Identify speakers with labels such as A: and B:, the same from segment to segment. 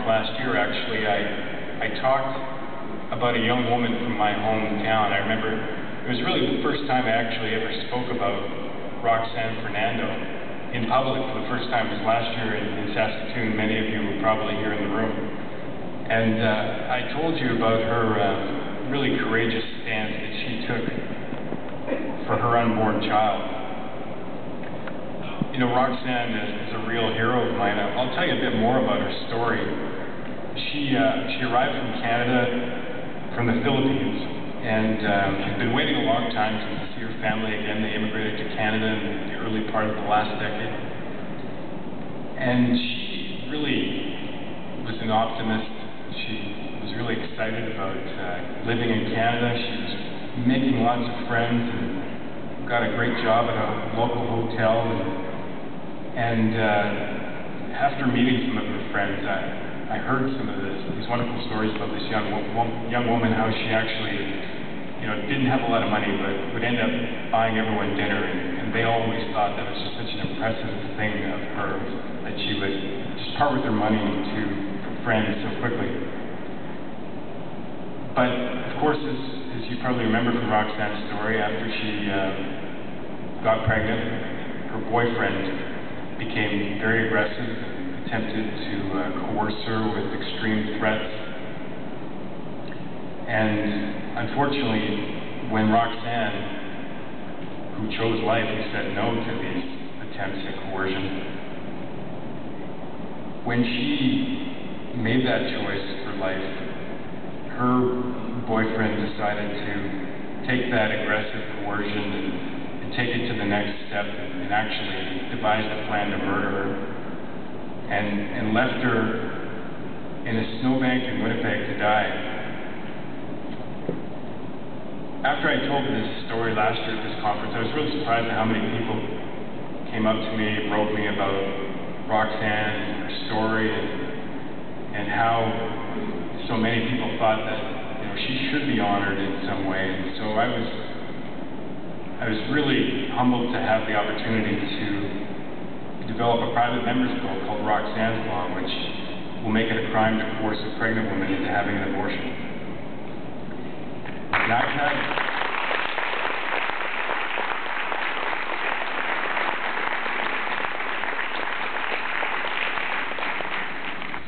A: last year, actually, I talked about a young woman from my hometown. I remember it was really the first time I actually ever spoke about Roxanne Fernando in public for the first time. It was last year in Saskatoon. Many of you were probably here in the room. And I told you about her really courageous stance that she took for her unborn child. You know, Roxanne is a real hero of mine. I'll tell you a bit more about her story. She arrived from Canada, from the Philippines, and she'd been waiting a long time to see her family again. They immigrated to Canada in the early part of the last decade. And she really was an optimist. She was really excited about living in Canada. She was making lots of friends and got a great job at a local hotel. And after meeting some of her friends, I heard some of these wonderful stories about this young woman, how she actually, you know, didn't have a lot of money, but would end up buying everyone dinner, and they always thought that it was just such an impressive thing of her that she would just part with her money to friends so quickly. But of course, as you probably remember from Roxanne's story, after she got pregnant, her boyfriend became very aggressive, attempted to coerce her with extreme threats. And unfortunately, when Roxanne, who chose life, who said no to these attempts at coercion, when she made that choice for life, her boyfriend decided to take that aggressive coercion and take it to the next step and actually devised a plan to murder her. And left her in a snowbank in Winnipeg to die. After I told this story last year at this conference, I was really surprised at how many people came up to me, wrote me about Roxanne and her story, and how so many people thought that, you know, she should be honored in some way. And so I was really humbled to have the opportunity to develop a private member's bill called Roxanne's Law, which will make it a crime to coerce a pregnant woman into having an abortion. And I've had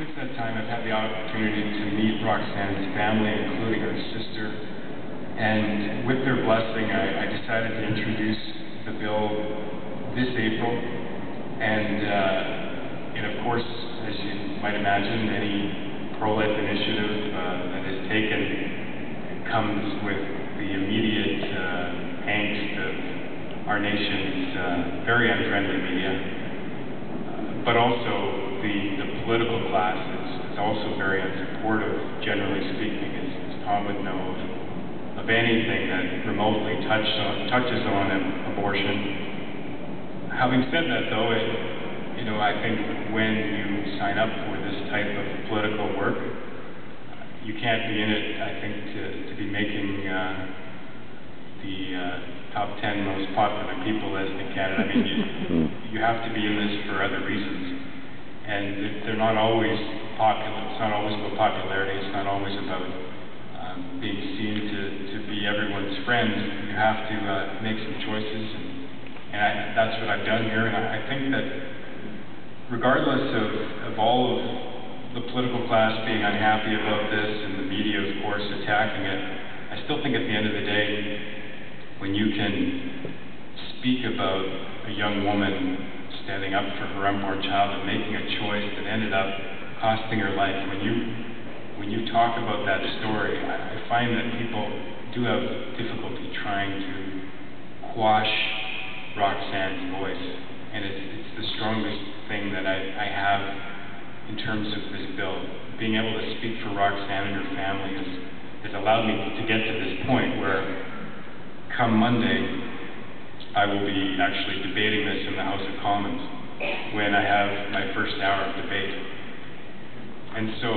A: since that time, I've had the opportunity to meet Roxanne's family, including her sister, and with their blessing, I decided to introduce the bill this April. And of course, as you might imagine, any pro-life initiative that is taken comes with the immediate angst of our nation's very unfriendly media, but also the political class is also very unsupportive, generally speaking, as Tom would know, of anything that remotely touches on abortion. Having said that, though, I think when you sign up for this type of political work, you can't be in it, I think, to be making the top 10 most popular people list in Canada. I mean, you have to be in this for other reasons, and they're not always popular. It's not always about popularity. It's not always about being seen to be everyone's friend. You have to make some choices. And that's what I've done here, and I think that regardless of all of the political class being unhappy about this and the media, of course, attacking it, I still think at the end of the day, when you can speak about a young woman standing up for her unborn child and making a choice that ended up costing her life, when you talk about that story, I find that people do have difficulty trying to quash Roxanne's voice, and it's the strongest thing that I have in terms of this bill. Being able to speak for Roxanne and her family has allowed me to get to this point where, come Monday, I will be actually debating this in the House of Commons when I have my first hour of debate. And so